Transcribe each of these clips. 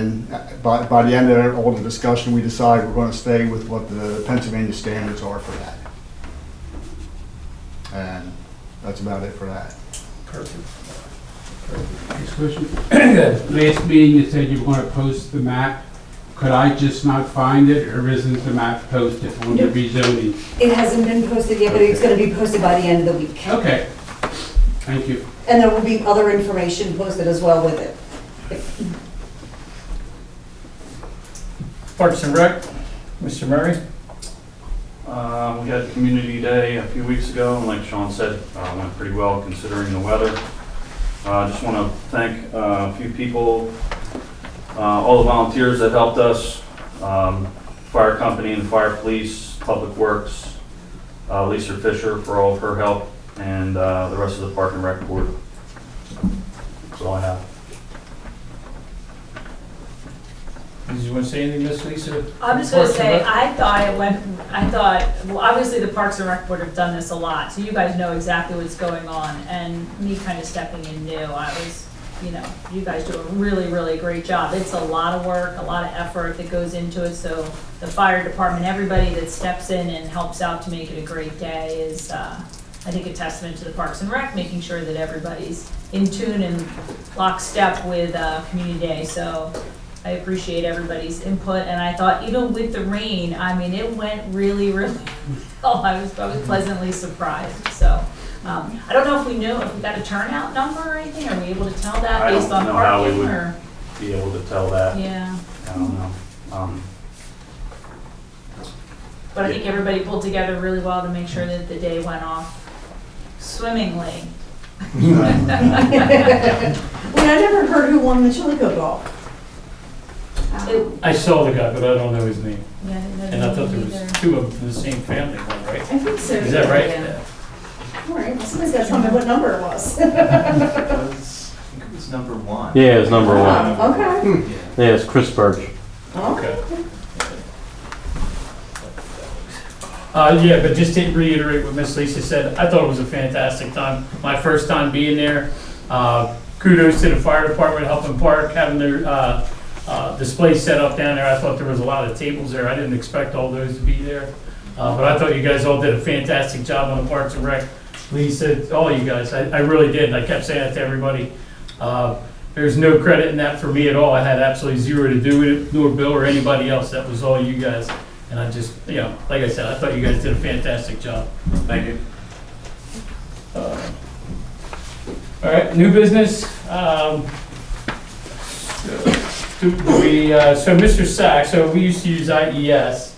And by the end of all the discussion, we decided we're going to stay with what the Pennsylvania standards are for that. And that's about it for that. Perfect. Next question. Last meeting, you said you were going to post the map. Could I just not find it, or isn't the map posted on the rezoning? It hasn't been posted yet, but it's going to be posted by the end of the week. Okay. Thank you. And there will be other information posted as well with it. Parks and Rec, Mr. Murray? We had Community Day a few weeks ago, and like Sean said, went pretty well considering the weather. I just want to thank a few people, all the volunteers that helped us, fire company and fire police, public works, Lisa Fisher for all of her help, and the rest of the Park and Rec board. That's all I have. Did you want to say anything, Miss Lisa? I'm just going to say, I thought, well, obviously the Parks and Rec Board have done this a lot, so you guys know exactly what's going on, and me kind of stepping in new, I was, you guys do a really, really great job. It's a lot of work, a lot of effort that goes into it, so the fire department, everybody that steps in and helps out to make it a great day is, I think, a testament to the Parks and Rec, making sure that everybody's in tune and lockstep with Community Day, so I appreciate everybody's input, and I thought even with the rain, I mean, it went really, really well. I was pleasantly surprised. So I don't know if we got a turnout number or anything. Are we able to tell that based on I don't know how we parking would or? be able to tell that. Yeah. I don't know. But I think everybody pulled together really well to make sure that the day went off swimmingly. Well, I never heard who won the chili cook-off. I saw the guy, but I don't know his name. Yeah, I didn't know And I thought there either. was two of them in the same family one, right? I think so. Is that right? Yeah. All right, well, somebody's got to tell me what number it was. I think it was number one. Yeah, it's number one. Oh, okay. Yeah, it's Chris Birch. Okay. Yeah, but just to reiterate what Miss Lisa said, I thought it was a fantastic time. My first time being there. Kudos to the fire department helping park, having their display set up down there. I thought there was a lot of tables there. I didn't expect all those to be there. But I thought you guys all did a fantastic job on the Parks and Rec. Lisa, all you guys, I really did. I kept saying that to everybody. There's no credit in that for me at all. I had absolutely zero to do with it, nor Bill or anybody else. That was all you guys. And I just, like I said, I thought you guys did a fantastic job. Thank you. All right, new business. So Mr. Sachs, so we used to use IES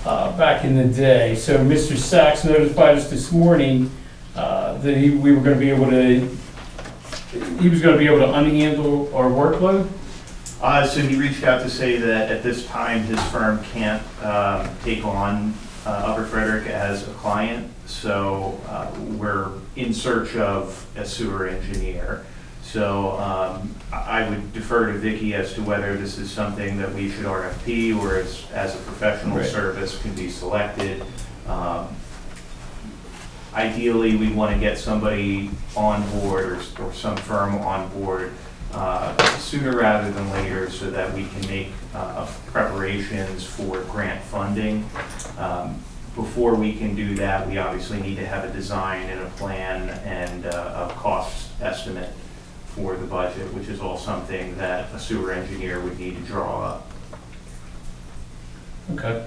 back in the day. So Mr. Sachs notified us this morning that he was going to be able to unhandle our workload. So he reached out to say that at this time his firm can't take on Upper Frederick as a client. So we're in search of a sewer engineer. So I would defer to Vicki as to whether this is something that we should RFP or as a professional service can be selected. Ideally, we want to get somebody on board or some firm on board sooner rather than later so that we can make preparations for grant funding. Before we can do that, we obviously need to have a design and a plan and a cost estimate for the budget, which is all something that a sewer engineer would need to draw up. Okay.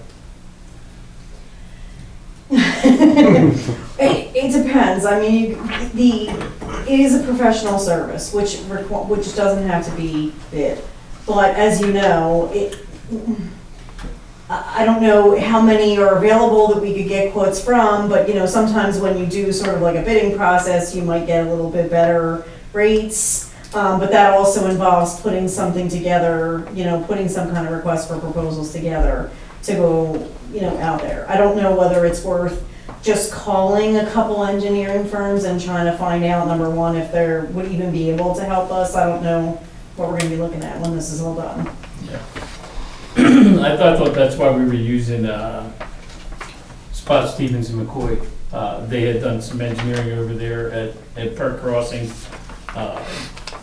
It depends. I mean, it is a professional service, which doesn't have to be bid. But as you know, I don't know how many are available that we could get quotes from, but sometimes when you do sort of like a bidding process, you might get a little bit better rates. But that also involves putting something together, putting some kind of request for proposals together to go, out there. I don't know whether it's worth just calling a couple engineering firms and trying to find out, number one, if they would even be able to help us. I don't know what we're gonna be looking at when this is all done. Yeah. I thought that's why we were using Spot Stevens and McCoy. They had done some engineering over there at Park Crossing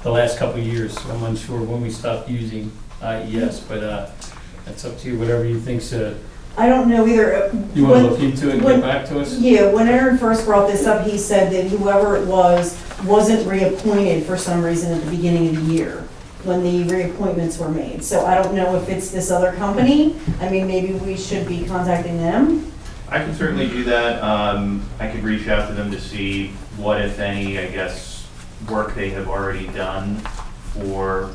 the last couple of years, so I'm unsure when we stopped using yes, but, that's up to you, whatever you think's, I don't know either. you wanna When- look into it and when- get back to us? Yeah, when Aaron first brought this up, he said that whoever it was wasn't reappointed for some reason at the beginning of the year, when the reappointments were made. So I don't know if it's this other company. I mean, maybe we should be contacting them. I can certainly do that. I could reach out to them to see what, if any, I guess, work they have already done for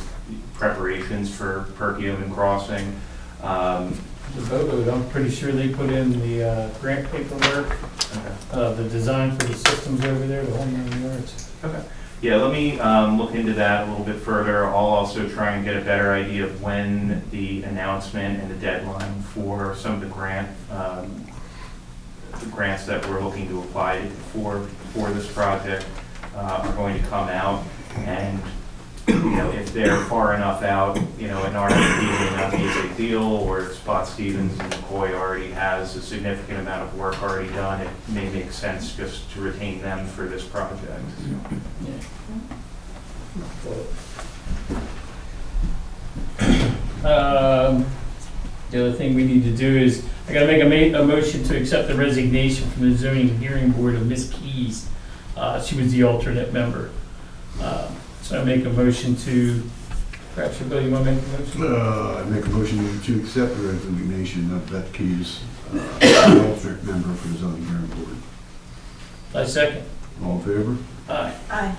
preparations for Perkiomen and Crossing. The BoS, I'm pretty sure they put in the, grant paperwork, the design for the systems over there, the whole nine yards. Okay. Yeah, let me look into that a little bit further. I'll also try and get a better idea of when the announcement and the deadline for some of the grants that we're looking to apply for this project are going to come out. And, if they're far enough out, an RFP may not be a big deal, or if Spot Stevens and McCoy already has a significant amount of work already done, it may make sense just to retain them for this project. The other thing we need to do is, I gotta make a motion to accept the resignation from the zoning hearing board of Ms. Keys. She was the alternate member. So I make a motion to, perhaps, Bill, you wanna make a motion? I make a motion to accept the resignation of Beth Keys, alternate member for the zoning hearing board. I second. All in favor? Aye. Aye.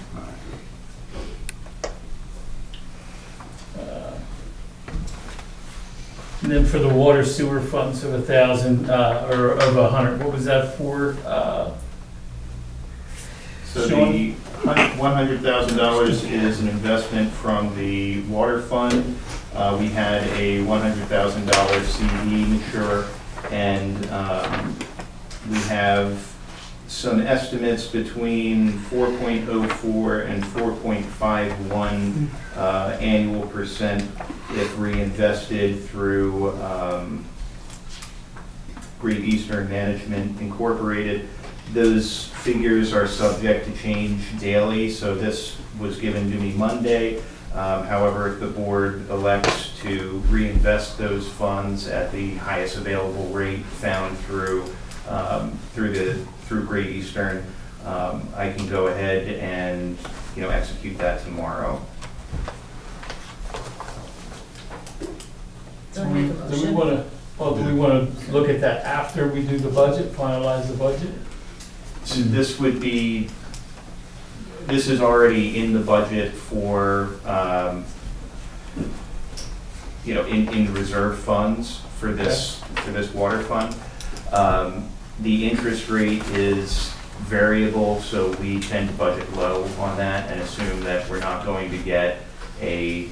And then for the water sewer funds of 1,000, or of 100, what was that for? So Sean? the $100,000 is an investment from the water fund. We had a $100,000 CD mature, and we have some estimates between 4.04 and 4.51 annual percent if reinvested through Great Eastern Management Incorporated. Those figures are subject to change daily, so this was given to me Monday. However, if the board elects to reinvest those funds at the highest available rate found through Great Eastern, I can go ahead and, execute that tomorrow. Do I make a Do we motion? wanna look at that after we do the budget, finalize the budget? So this is already in the budget for, in the reserve funds for this water fund. The interest rate is variable, so we tend to budget low on that and assume that we're not going to get as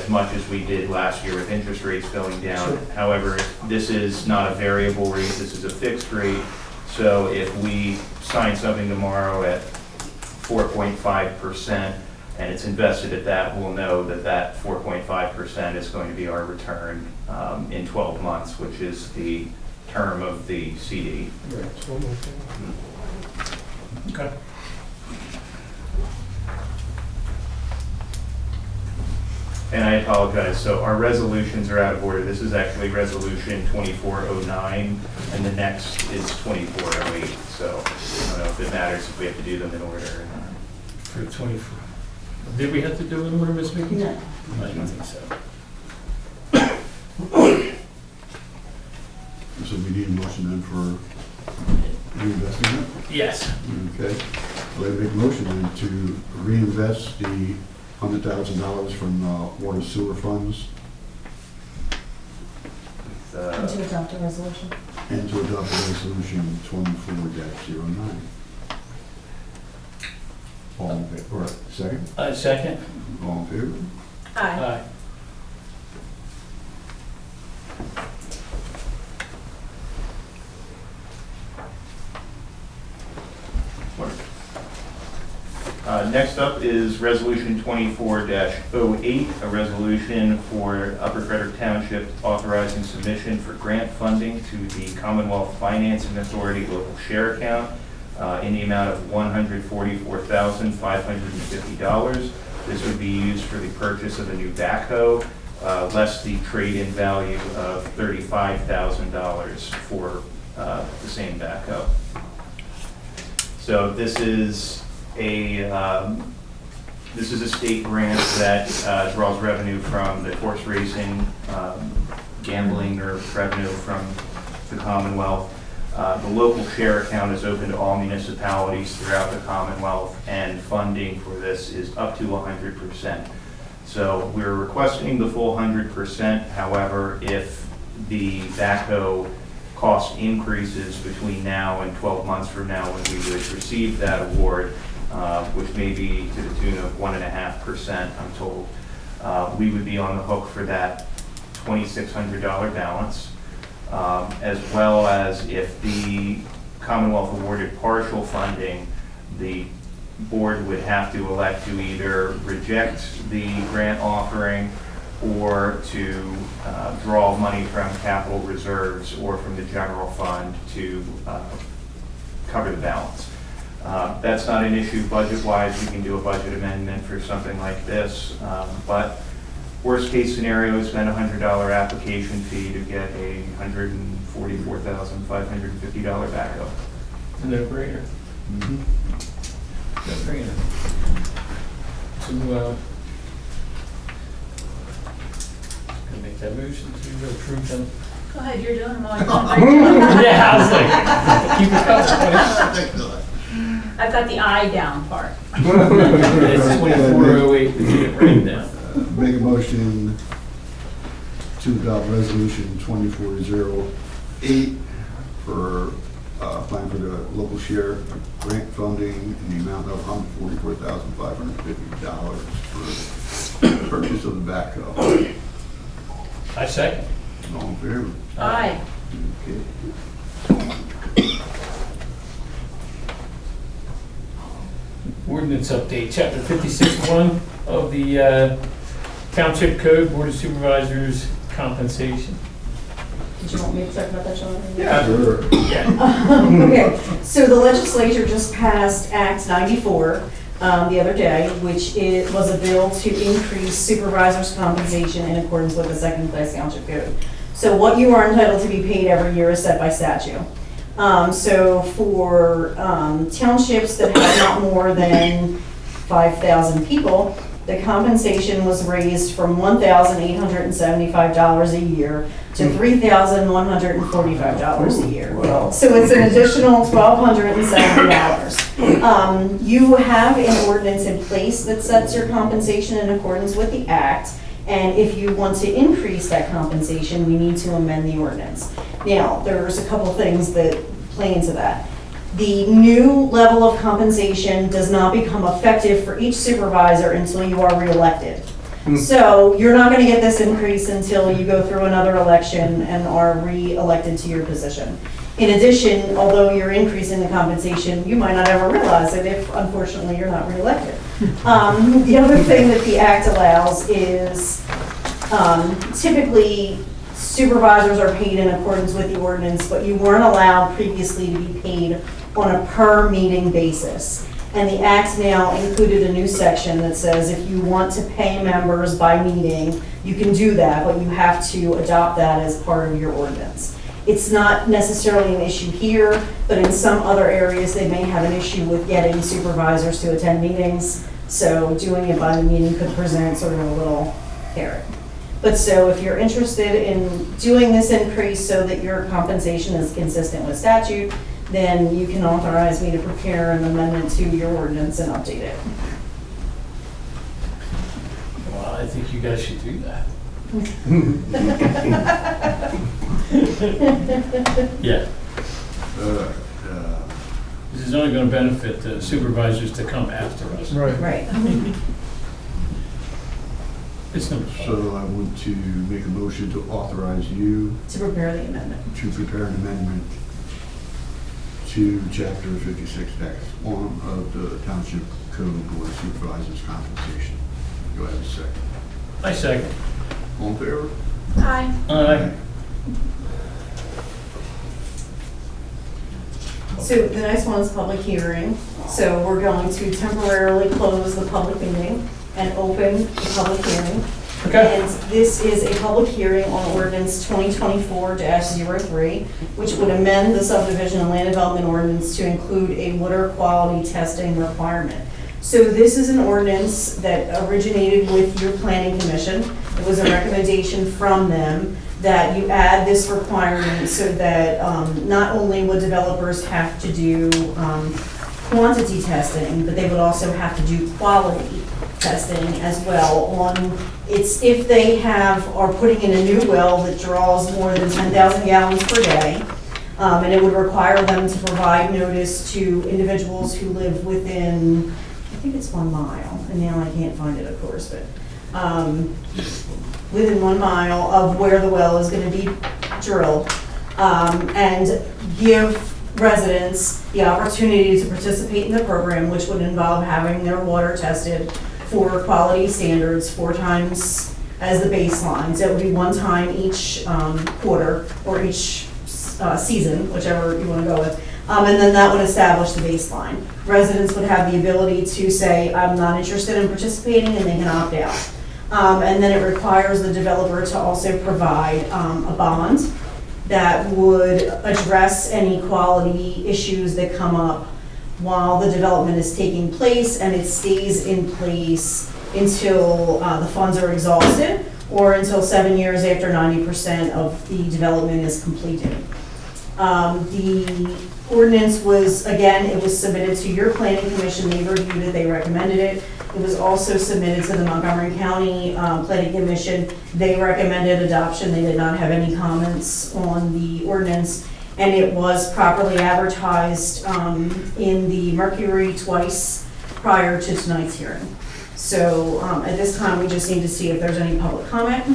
much as we did last year with interest rates going down. Sure. However, this is not a variable rate, this is a fixed rate. So if we sign something tomorrow at 4.5% and it's invested at that, we'll know that that 4.5% is going to be our return in 12 months, which is the term of the CD. Okay. And I apologize, so our resolutions are out of order. This is actually resolution 2409, and the next is 2408. So I don't know if it matters if we have to do them in order or not. For 24. Did we have to do it in order, Ms. Vicky? No. I didn't think so. So we need a motion then for reinvesting it? Yes. Okay. Well, I make a motion then to reinvest the $100,000 from water sewer funds And to adopt a resolution. and to adopt resolution 24-09. All in favor, or second? Second. All in favor? Aye. Aye. Next up is Resolution 24-08, a resolution for Upper Frederick Township authorizing submission for grant funding to the Commonwealth Financing Authority local share account in the amount of $144,550. This would be used for the purchase of a new backhoe. less the trade-in value of $35,000 for the same backhoe. So this is a state grant that draws revenue from the horse racing, gambling, or revenue from the Commonwealth. The local share account is open to all municipalities throughout the Commonwealth, and funding for this is up to 100%. So we're requesting the full 100%. However, if the backhoe cost increases between now and 12 months from now when we would receive that award, which may be to the tune of 1.5%, I'm told, we would be on the hook for that $2,600 balance, as well as if the Commonwealth awarded partial funding, the board would have to elect to either reject the grant offering or to draw money from capital reserves or from the general fund to cover the balance. That's not an issue budget-wise. We can do a budget amendment for something like this, but worst case scenario is spend a $100 application fee to get a $144,550 backhoe. It's a no-brainer. No-brainer. So, gonna make that motion to approve them. Go ahead, you're doing them all. Yeah, I was like, keep it coming. I've got the I down part. It's 2408, we get it right now. Make a motion to adopt resolution 2408 for applying for the local share grant funding in the amount of $144,550 for purchase of the backhoe. I second. All in favor? Aye. Okay. Ordinance update, chapter 56.1 of the Township Code, Board of Supervisors compensation. Did you want me to talk about that, Sean? Sure. Okay, so the legislature just passed Act 94 the other day, which was a bill to increase supervisors' compensation in accordance with the second-class township code. So what you are entitled to be paid every year is set by statute. So for townships that have not more than 5,000 people, the compensation was raised from $1,875 a year to $3,145 a year. So it's an additional $1,270. You have an ordinance in place that sets your compensation in accordance with the act. And if you want to increase that compensation, we need to amend the ordinance. Now, there's a couple things that play into that. The new level of compensation does not become effective for each supervisor until you are reelected. So you're not going to get this increase until you go through another election and are re-elected to your position. In addition, although you're increasing the compensation, you might not ever realize it if, unfortunately, you're not reelected. The other thing that the act allows is typically supervisors are paid in accordance with the ordinance, but you weren't allowed previously to be paid on a per meeting basis. And the act now included a new section that says if you want to pay members by meeting, you can do that, but you have to adopt that as part of your ordinance. It's not necessarily an issue here, but in some other areas, they may have an issue with getting supervisors to attend meetings. So doing it by the meeting could present sort of a little carrot. But so if you're interested in doing this increase so that your compensation is consistent with statute, then you can authorize me to prepare an amendment to your ordinance and update it. Well, I think you guys should do that. Yeah, this is only going to benefit the supervisors to come after us. Right. It's going to be fun. So I want to make a motion to authorize you To prepare the amendment. to prepare an amendment to chapter 56-1 of the Township Code Board of Supervisors compensation. Do I have a second? I second. All in favor? Aye. Aye. So the next one is public hearing. So we're going to temporarily close the public meeting and open the public hearing. Okay. And this is a public hearing on ordinance 2024-03, which would amend the subdivision and land development ordinance to include a water quality testing requirement. So this is an ordinance that originated with your planning commission. It was a recommendation from them that you add this requirement so that not only would developers have to do quantity testing, but they would also have to do quality testing as well on if they are putting in a new well that draws more than 10,000 gallons per day, and it would require them to provide notice to individuals who live within, I think it's 1 mile, and now I can't find it, of course, but within 1 mile of where the well is going to be drilled, and give residents the opportunity to participate in the program, which would involve having their water tested for quality standards 4 times as the baseline. So it would be 1 time each quarter or each season, whichever you want to go with. And then that would establish the baseline. Residents would have the ability to say, I'm not interested in participating, and they can opt out. And then it requires the developer to also provide a bond that would address any quality issues that come up while the development is taking place, and it stays in place until the funds are exhausted or until 7 years after 90% of the development is completed. The ordinance was, again, it was submitted to your planning commission. They reviewed it, they recommended it. It was also submitted to the Montgomery County Planning Commission. They recommended adoption. They did not have any comments on the ordinance. And it was properly advertised in the Mercury twice prior to tonight's hearing. So at this time, we just need to see if there's any public comment.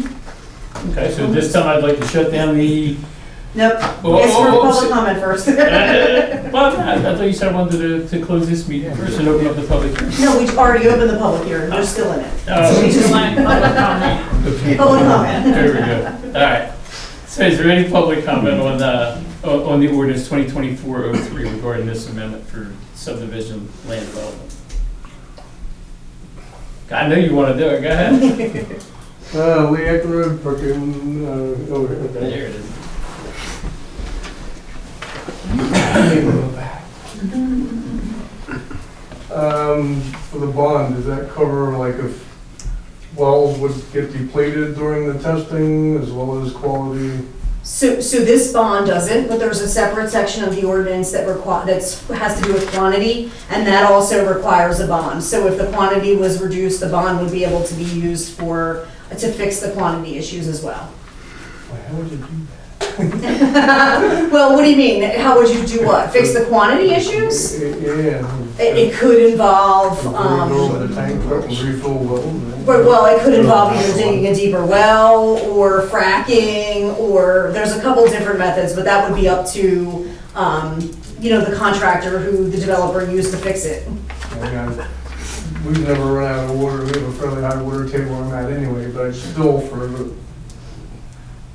Okay, so this time I'd like to shut down the, Nope, Whoa, ask for whoa, whoa, public comment first. well, I thought you said I wanted to close this meeting first and open up the public hearing. No, we've already opened the public hearing. They're still in it. Oh. So we just Public comment. Okay. public comment. There we go. All right. So is there any public comment on the ordinance 2024-03 regarding this amendment for subdivision land development? I know you want to do it. Go ahead. Lee Acton Road, parking, over here, okay. There it is. For the bond, does that cover like if wells would get depleted during the testing as well as quality? So this bond doesn't, but there's a separate section of the ordinance that has to do with quantity, and that also requires a bond. So if the quantity was reduced, the bond would be able to be used to fix the quantity issues as well. Why, how would you do that? Well, what do you mean? How would you do what? Fix the quantity issues? Yeah. It could involve, Go over the tank, truck and refill wells. well, it could involve either digging a deeper well or fracking, or there's a couple different methods, but that would be up to, the contractor who the developer used to fix it. We've never run out of water. We have a fairly high water table on that anyway, but still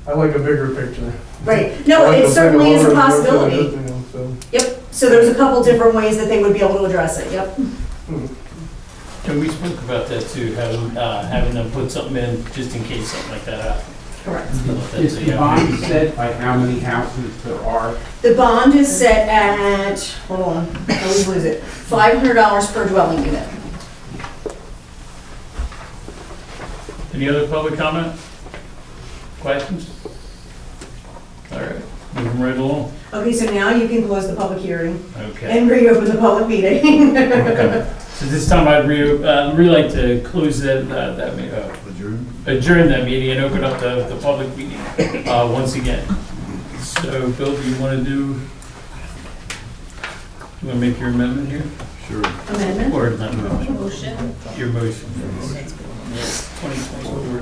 I like a bigger picture. Right, no, it certainly is a possibility. So. Yep, so there's a couple different ways that they would be able to address it, yep. And we spoke about that too, having them put something in just in case something like that happens. Correct. Is the bond set by how many houses there are? The bond is set at, hold on, I always lose it, $500 per dwelling unit. Any other public comment? Questions? All right, moving right along. Okay, so now you can close the public hearing Okay. and reopen the public meeting. Okay. So this time I'd really like to close adjourn that meeting and open up the public meeting once again. So Bill, do you want to make your amendment here? Sure. Amendment? Or not amendment? Motion. Your motion. Yes, 2024-23.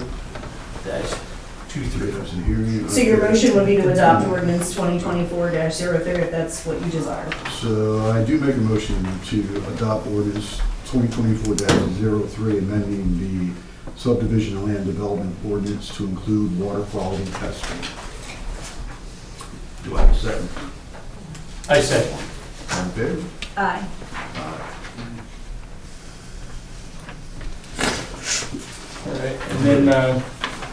So your motion would be to adopt ordinance 2024-03 if that's what you desire. So I do make a motion to adopt ordinance 2024-03, amending the subdivision and land development ordinance to include water quality testing. Do I have a second? I second. All in favor? Aye. All right, and then,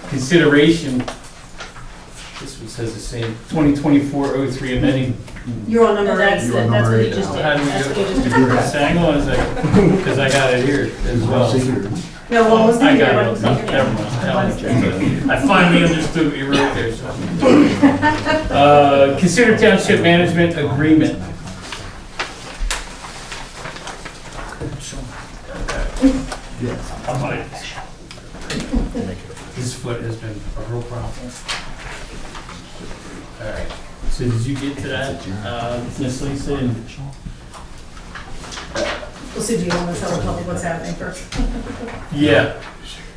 consideration, this one says the same, 2024-03 amending. You're on And number that's, 8. You're on that's what number he eight just now. did. How do we That's do what he it? just did. So hang on a second, because I got it here as well. See here. No, what was the I year? got What was it, the no, year? never mind. I finally understood what you wrote there, so. Consider township management agreement. Yes. This foot has been a real problem. All right, so did you get to that, Miss Lisa? And Well, so do you want to tell the public what's happening first? yeah,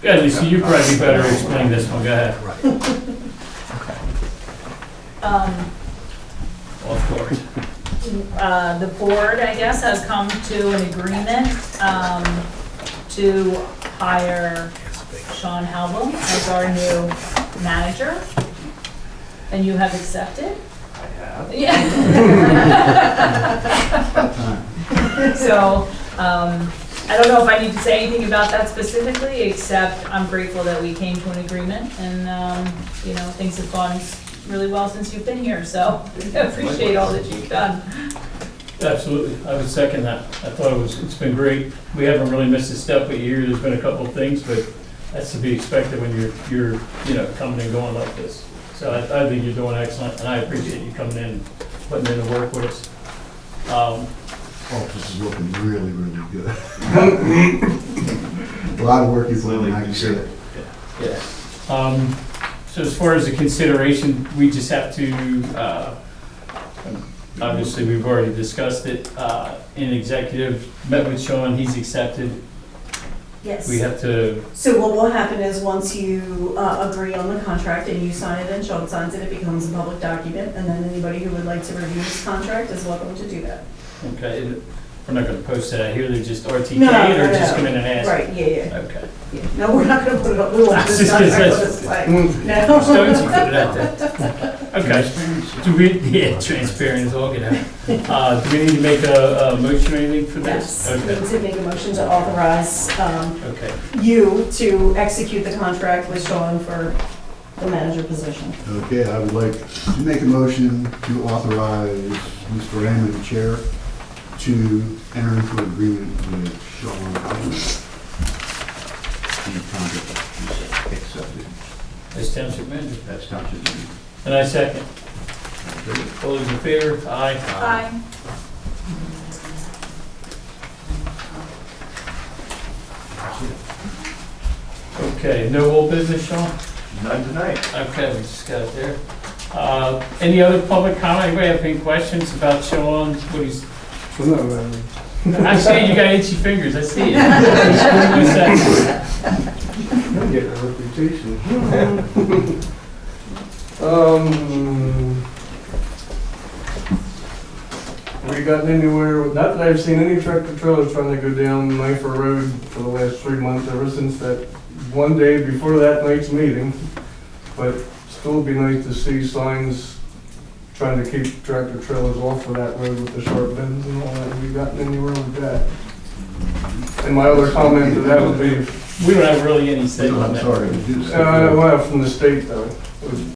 yeah, Lisa, you probably better explain this one, go ahead. Of course. The board, I guess, has come to an agreement to hire Sean Halbum as our new manager. And you have accepted? I have. Yeah. About time. So, I don't know if I need to say anything about that specifically, except I'm grateful that we came to an agreement and, you know, things have gone really well since you've been here, so I appreciate all that you've done. Absolutely, I would second that. I thought it's been great. We haven't really missed a step a year. There's been a couple of things, but that's to be expected when you're, you know, coming and going like this. So I think you're doing excellent, and I appreciate you coming in, and putting in the work with us. Office is looking really, really good. A lot of work you put in, I can see it. Yeah. So as far as the consideration, we just have to, obviously, we've already discussed it, in executive, met with Sean, he's accepted. Yes. We have to, So what will happen is, once you agree on the contract and you sign it and Sean signs it, it becomes a public document, and then anybody who would like to review this contract is welcome to do that. okay, we're not gonna post it out here, they're just RTK, No, or no, just no. come in and ask? Right, yeah. Okay. No, we're not gonna put it up, we'll I let was this just gonna contract say- go this way. No. Stones, you put it out there. Okay. Do we, yeah, transparent as all get out. Do we need to make a motion or anything for this? Yes, we Okay, need to make a motion to authorize okay. you to execute the contract with Sean for the manager position. Okay, I would like to make a motion to authorize Mr. Raymond, Chair, to enter into agreement with Sean Collins. The contract is accepted. As township manager. That's township meeting. And I second. All those in favor? Aye. Aye. Okay, no old business, Sean? None tonight. Okay, we just got it there. Any other public comment? Anybody have any questions about Sean? What he's, I see you got itchy fingers, I see it. What's that? I'm getting a reputation. We gotten anywhere, not that I've seen any tractor trailers trying to go down Knifer Road for the last 3 months, ever since that one day before that night's meeting. But still be nice to see signs trying to keep tractor trailers off of that road with the sharp bends and all that. Have you gotten anywhere with that? And my other comment to that would be, We don't have really any say on I'm that. sorry to do this. well, from the state though,